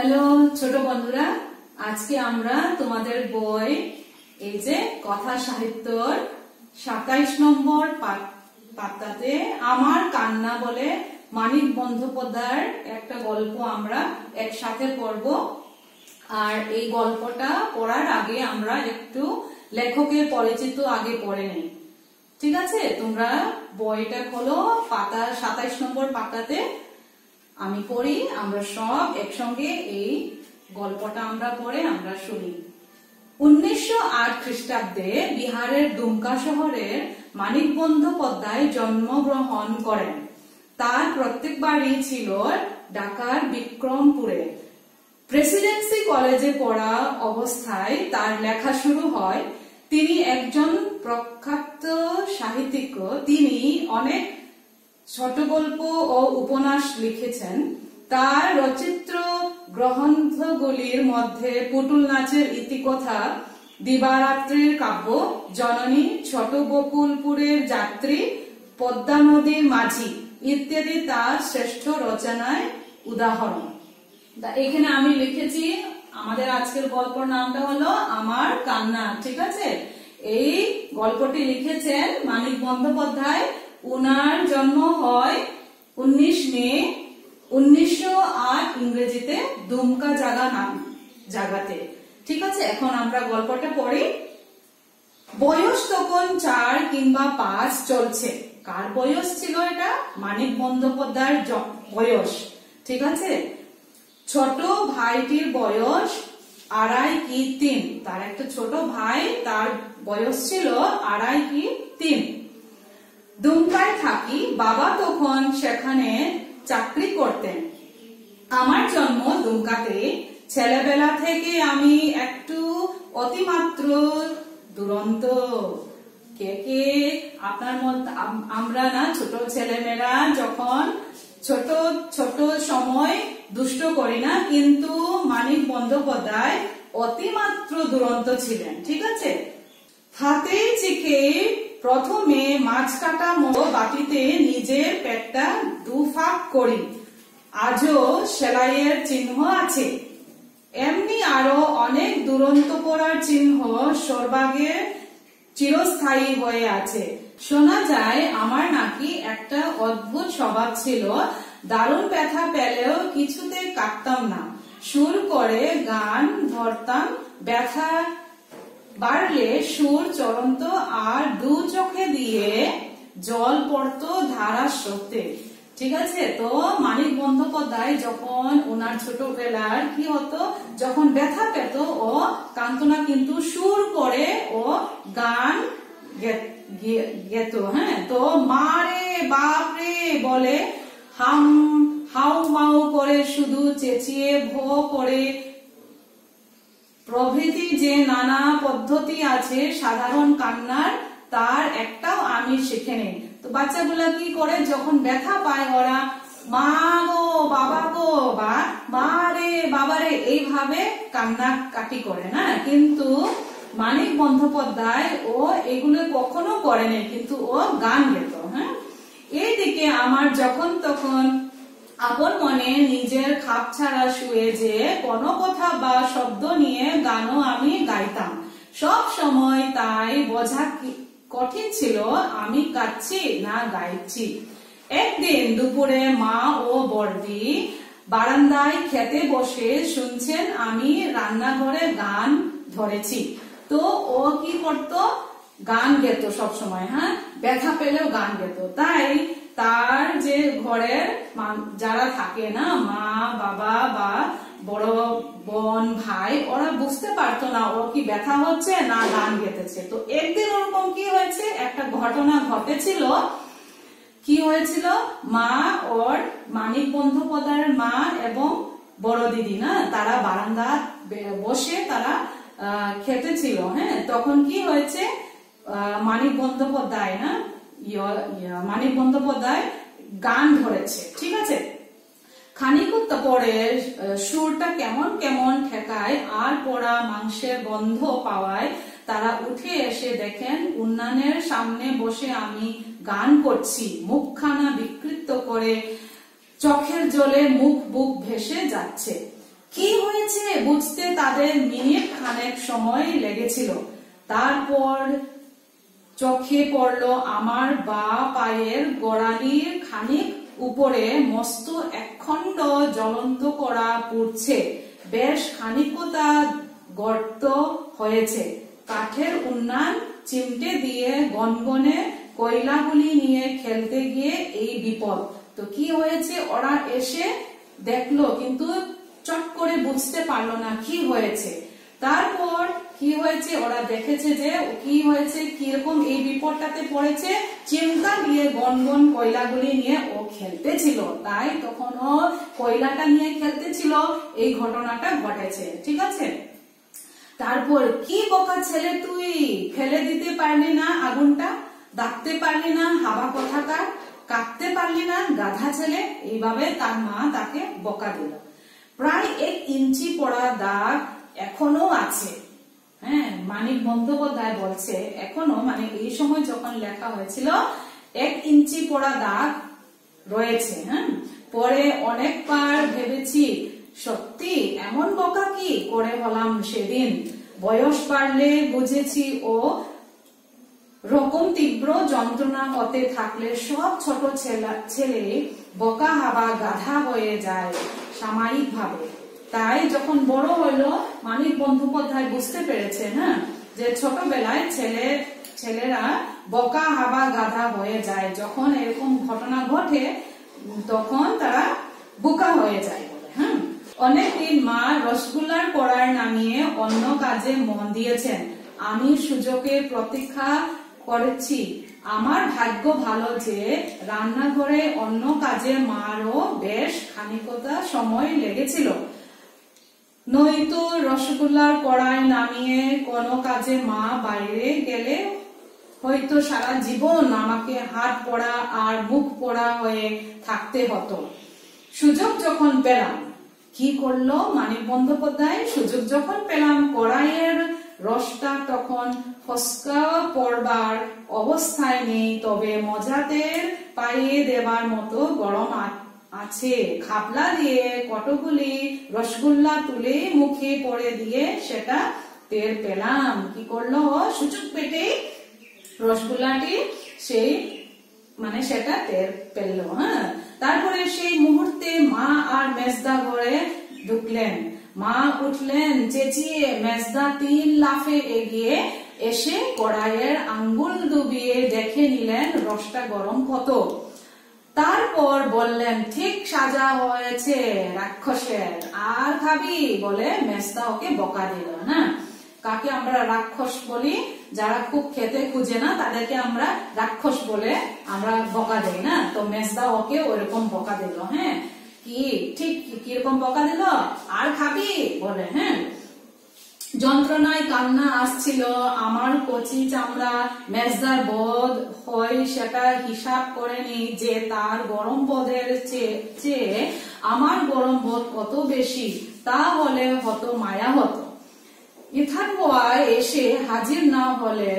Hello ছোট বন্ধুরা, আজকে আমরা তোমাদের বই এই যে কথা সাহিত্যর ২৭ নম্বর পাতাতে আমার কান্না বলে মানিক বন্দ্যোপাধ্যায়ের একটা গল্প আমরা একসাথে পড়ব। আর এই গল্পটা পড়ার আগে আমরা একটু লেখকের পরিচিত আগে পড়ে নেই। ঠিক আছে, তোমরা বইটা খোলো, পাতা ২৭ নম্বর পাতাতে আমি পড়ি, আমরা সব একসঙ্গে এই গল্পটা আমরা পড়ে আমরা শুনি। ১৯০৮ খ্রিস্টাব্দে বিহারের দুমকা শহরের মানিক বন্দ্যোপাধ্যায় জন্মগ্রহণ করেন। তার প্রত্যেক বাড়ি ছিল ঢাকার বিক্রমপুরে। প্রেসিডেন্সি কলেজে পড়া অবস্থায় তার লেখা শুরু হয়। তিনি একজন প্রখ্যাত সাহিত্যিক। তিনি অনেক ছোট গল্প ও উপন্যাস লিখেছেন। তার রচিত গ্রন্থগুলির মধ্যে পুতুল নাচের ইতিকথা, দিবারাত্রির কাব্য, জননী, ছোট বকুলপুরের যাত্রী, পদ্মা নদীর মাঝি ইত্যাদি তার শ্রেষ্ঠ রচনায় উদাহরণ। এখানে আমি লিখেছি, আমাদের আজকের গল্পের নামটা হলো আমার কান্না। ঠিক আছে, এই গল্পটি লিখেছেন মানিক বন্দ্যোপাধ্যায়। উনার জন্ম হয় ১৯ মে ১৯০৮ ইংরেজিতে দুমকা জায়গাতে। ঠিক আছে, এখন আমরা গল্পটা পড়ি। বয়স তখন ৪ কিংবা ৫ চলছে। কার বয়স ছিল এটা? মানিক বন্দ্যোপাধ্যায়ের বয়স। ঠিক আছে, ছোট ভাইটির বয়স ২.৫ কি ৩। তার একটা ছোট ভাই, তার বয়স ছিল ২.৫ কি ৩। দুমকায় থাকি, বাবা তখন সেখানে চাকরি করতেন। আমার জন্ম দুমকাতে। ছেলেবেলা থেকে আমি একটু অতিমাত্র দুরন্ত। কে কে আপনার মধ্যে, আমরা না ছোট ছেলেমেয়েরা যখন ছোট ছোট সময় দুষ্ট করি না, কিন্তু মানিক বন্দ্যোপাধ্যায় অতিমাত্র দুরন্ত ছিলেন। ঠিক আছে, হাতে চিকে প্রথমে মাছ কাটা বাটিতে নিজের পেটটা দুফাক করি। আজও সেলাইয়ের চিহ্ন আছে। এমনি আরো অনেক দুরন্ত করার চিহ্ন সর্বাগে চিরস্থায়ী হয়ে আছে। শোনা যায় আমার নাকি একটা অদ্ভুত স্বভাব ছিল। দারুণ ব্যথা পেলেও কিছুতে কাটতাম না। সুর করে গান ধরতাম, ব্যথা বাড়লে সুর চরন্ত আর দু চোখে দিয়ে জল পড়তো ধারা স্রোতে। ঠিক আছে, তো মানিক বন্দ্যোপাধ্যায় যখন ওনার ছোটবেলার কি হতো, যখন ব্যথা পেত ও কাঁদতো না, কিন্তু সুর করে ও গান গেত। হ্যাঁ, তো মারে বাপরে বলে, হাউ মাউ করে, শুধু চেঁচিয়ে ভো করে প্রভৃতি যে নানা পদ্ধতি আছে সাধারণ কান্নার, তার একটাও আমি শিখে নেই। তো বাচ্চাগুলা কি করে, যখন ব্যথা পায় ওরা মা গো বাবা গো বা মা রে বাবা রে এইভাবে কান্না কাটি করে না। কিন্তু মানিক বন্দ্যোপাধ্যায় ও এগুলো কখনো করেনি, কিন্তু ও গান গেত। হ্যাঁ, এইদিকে আমার যখন তখন আপন মনে নিজের খাপ ছাড়া শুয়ে যে কোনো কথা বা শব্দ নিয়ে গানও আমি গাইতাম সব সময়। তাই বোঝা কঠিন ছিল আমি কাঁদছি না গাইছি। একদিন দুপুরে মা ও বড়দি বারান্দায় খেতে বসে শুনছেন আমি রান্নাঘরে গান ধরেছি। তো ও কি করতো, গান গেত সব সময়। হ্যাঁ, ব্যথা পেলেও গান গেত। তাই তার যে ঘরের যারা থাকে না, মা বাবা বা বড় বোন ভাই, ওরা বুঝতে পারতো না ও কি ব্যথা হচ্ছে না গান গেতেছে। তো একদিন ওরকম কি হয়েছে, একটা ঘটনা ঘটেছিল। কি হয়েছিল, মা ওর মানিক বন্দ্যোপাধ্যায়ের মা এবং বড় দিদি না, তারা বারান্দা বসে তারা খেতেছিল। হ্যাঁ, তখন কি হয়েছে, মানিক বন্দ্যোপাধ্যায় না মানিক বন্দ্যোপাধ্যায় গান ধরেছে। ঠিক আছে, খানিকটা পরে সুরটা কেমন কেমন ঠেকায় আর পোড়া মাংসের গন্ধ পাওয়ায় তারা উঠে এসে দেখেন উন্নয়নের সামনে বসে আমি গান করছি। মুখখানা বিকৃত করে চোখের জলে মুখ বুক ভেসে যাচ্ছে। কি হয়েছে বুঝতে তাদের মিনিট খানেক সময় লেগেছিল। তারপর চোখে পড়লো আমার বা পায়ের গোড়ালির খানিক উপরে মস্ত একখণ্ড জ্বলন্ত করা পুড়ছে। বেশ খানিকটা গর্ত হয়েছে। কাঠের উন্নান চিমটে দিয়ে গনগনে কয়লাগুলি নিয়ে খেলতে গিয়ে এই বিপদ। তো কি হয়েছে, ওরা এসে দেখলো কিন্তু চট করে বুঝতে পারলো না কি হয়েছে। তারপর কি হয়েছে, ওরা দেখেছে যে কি হয়েছে, কিরকম এই বিপদটাতে পড়েছে। চিমটা দিয়ে গনগন কয়লাগুলি নিয়ে ও খেলতেছিল, তাই তখন ও কয়লাটা নিয়ে খেলতেছিল, এই ঘটনাটা ঘটেছে। ঠিক আছে। তারপর কি বোকা ছেলে তুই, ফেলে দিতে পারলি না আগুনটা, ডাকতে পারলি না হাওয়া কথাকার, কাঁদতে পারলি না গাধা ছেলে। এইভাবে তার মা তাকে বকা দিল। প্রায় 1 ইঞ্চি পড়া দাগ এখনো আছে। হ্যাঁ, মানিক বন্দ্যোপাধ্যায় বলছে এখনো, মানে এই সময় যখন লেখা হয়েছিল 1 ইঞ্চি পড়া দাগ রয়েছে। হ্যাঁ, পরে অনেকবার ভেবেছি সত্যি এমন বকা কি করে হলাম সেদিন। বয়স বাড়লে বুঝেছি ও রকম তীব্র যন্ত্রণা হতে থাকলে সব ছোট ছেলে বোকা হাবা গাধা হয়ে যায় সাময়িক ভাবে। তাই যখন বড় হলো মানিক বন্দ্যোপাধ্যায় বুঝতে পেরেছে না যে ছোটবেলায় ছেলেরা বোকা হাবা গাধা হয়ে যায়, যখন এরকম ঘটনা ঘটে তখন তারা বোকা হয়ে যায় বলে। হ্যাঁ, অনেকদিন মা রসগোল্লার কড়াই নামিয়ে অন্য কাজে মন দিয়েছেন। আমি সুযোগের প্রতীক্ষা করেছি। আমার ভাগ্য ভালো যে রান্নাঘরে অন্য কাজে মারও বেশ খানিকটা সময় লেগেছিল, নয়তো রসগোল্লার কড়াই নামিয়ে কোনো কাজে মা বাইরে গেলে হয়তো সারা জীবন আমাকে হাত পোড়া আর মুখ পোড়া হয়ে থাকতে হতো। সুযোগ যখন পেলাম, কি করলো মানিক বন্দ্যোপাধ্যায়, সুযোগ যখন পেলাম কড়াইয়ের রসটা তখন ফসকা পড়বার অবস্থায় নেই, তবে মজাদের পাইয়ে দেবার মতো গরম আছে। খাপলা দিয়ে কতগুলি রসগোল্লা তুলে মুখে পড়ে দিয়ে সেটা টের পেলাম। কি করলো, সুযোগ পেটে রসগোল্লাটি সেই মানে সেটা টের পেল। হ্যাঁ, তারপরে সেই মুহূর্তে মা আর মেজদা ঘরে ঢুকলেন। মা উঠলেন চেঁচিয়ে, মেজদা 3 লাফে এগিয়ে এসে কড়াইয়ের আঙ্গুল ডুবিয়ে দেখে নিলেন রসটা গরম কত। তারপর বললেন, ঠিক সাজা হয়েছে রাক্ষসের, আর খাবি বলে মেজদা ওকে বকা দিল। না, কাকে আমরা রাক্ষস বলি, যারা খুব খেতে খুঁজে না তাদেরকে আমরা রাক্ষস বলে আমরা বকা দেই না, তো মেজদা ওকে ওরকম বকা দিল। হ্যাঁ, কি ঠিক কিরকম বকা দিল, আর খাবি বলে। হ্যাঁ, যন্ত্রণায় কান্না আসছিল আমার কচি চামড়া। মেজদার বোধ হয় সেটা হিসাব করেনি যে তার গরম বোধের চেয়ে আমার গরম বোধ কত বেশি, তা হলে হতো মায়া হতো। ইথান বয় এসে হাজির না হলে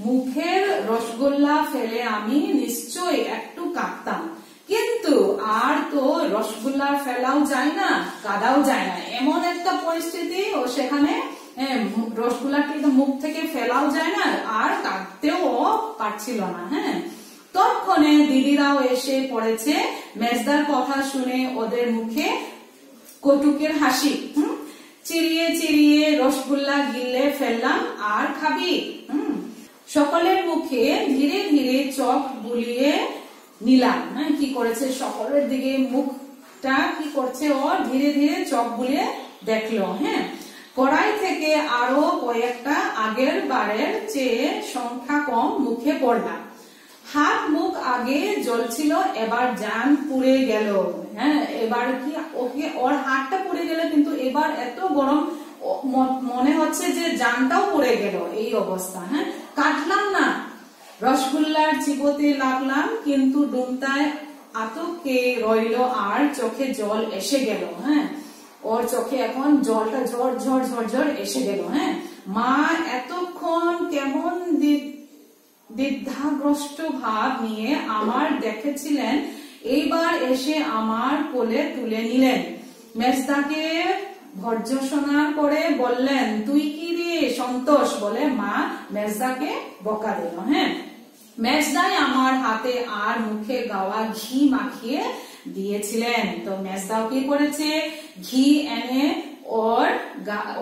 মুখের রসগোল্লা ফেলে আমি নিশ্চয় একটু কাঁদতাম, কিন্তু আর তো রসগোল্লা ফেলাও যায় না, কাঁদাও যায় না, এমন একটা পরিস্থিতি। ও সেখানে রসগোল্লাটি মুখ থেকে ফেলাও যায় না আর কাঁদতেও পারছিল না। হ্যাঁ, তৎক্ষণে দিদিরাও এসে পড়েছে। মেজদার কথা শুনে ওদের মুখে কটুকের হাসি। চিরিয়ে চিরিয়ে রসগোল্লা গিলে ফেললাম, আর খাবি। সকলের মুখে ধীরে ধীরে চোখ বুলিয়ে নিলাম। হ্যাঁ, কি করেছে, সকলের দিকে মুখটা কি করছে, ও ধীরে ধীরে চোখ বুলিয়ে দেখলো। হ্যাঁ, কড়াই থেকে আরো কয়েকটা আগের বারের চেয়ে সংখ্যা কম মুখে পড়লাম। হাত মুখ আগে জ্বলছিল, এবার জান পুড়ে গেল। হ্যাঁ, এবার কি ওকে ওর হাতটা পুড়ে গেল, কিন্তু এবার এত গরম মনে হচ্ছে যে জানটাও পুড়ে গেল, এই অবস্থা। হ্যাঁ, কাটলাম না, রসগোল্লার চিবোতে লাগলাম, কিন্তু ডুমটায় আতকে রইল আর চোখে জল এসে গেল। হ্যাঁ, ওর চোখে এখন জলটা ঝড় ঝড় ঝড় ঝড় এসে গেল। হ্যাঁ, মা এতক্ষণ কেমন দ্বিধাগ্রস্ত ভাব নিয়ে আমার দেখেছিলেন, এইবার এসে আমার কোলে তুলে নিলেন। মেজদাকে ভর্ৎসনা করে বললেন, তুই কি রে সন্তোষ, বলে মা মেজদাকে বকা দিল। হ্যাঁ, মেজদাই আমার হাতে আর মুখে গাওয়া ঘি মাখিয়ে দিয়েছিলেন। তো মেজদাও কি করেছে, ঘি এনে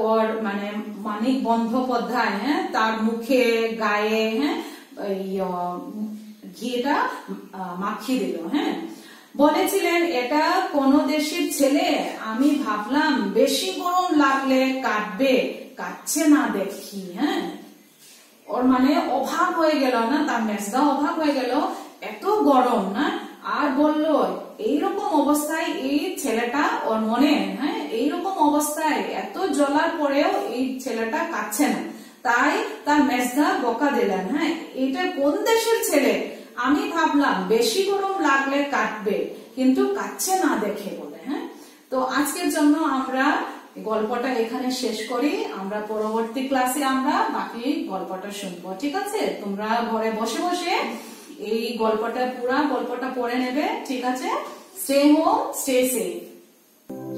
ওর মানে মানিক বন্দ্যোপাধ্যায়, হ্যাঁ, তার মুখে গায়ে, হ্যাঁ, ঘিটা মাখিয়ে দিল। হ্যাঁ, বলেছিলেন, এটা কোন দেশের ছেলে, আমি ভাবলাম বেশি গরম লাগলে কাটবে, কাটছে না দেখি। হ্যাঁ, ওর মানে অভাব হয়ে গেল না, তার মেজদা অভাব হয়ে গেল, এত গরম না, আর বলল এইরকম অবস্থায় এই ছেলেটা, ওর মনে, হ্যাঁ, এইরকম অবস্থায় এত জ্বলার পরেও এই ছেলেটা কাটছে না, তাই তার মেজদা বকা দিলেন। হ্যাঁ, এটা কোন দেশের ছেলে, আমি ভাবলাম বেশি গরম লাগলে কাটবে, কিন্তু কাটছে না দেখে, বলে। হ্যাঁ, তো আজকের জন্য আমরা গল্পটা এখানে শেষ করি, আমরা পরবর্তী ক্লাসে আমরা বাকি গল্পটা শুনবো। ঠিক আছে, তোমরা ঘরে বসে বসে এই পুরা গল্পটা পড়ে নেবে। ঠিক আছে, stay home, stay safe.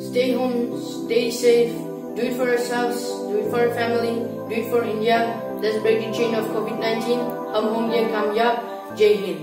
Stay home, stay safe, do it for yourselves, do it for your family, do it for India. Let's break the chain of COVID-19. Hum hum ye kamyab. Jai Hind.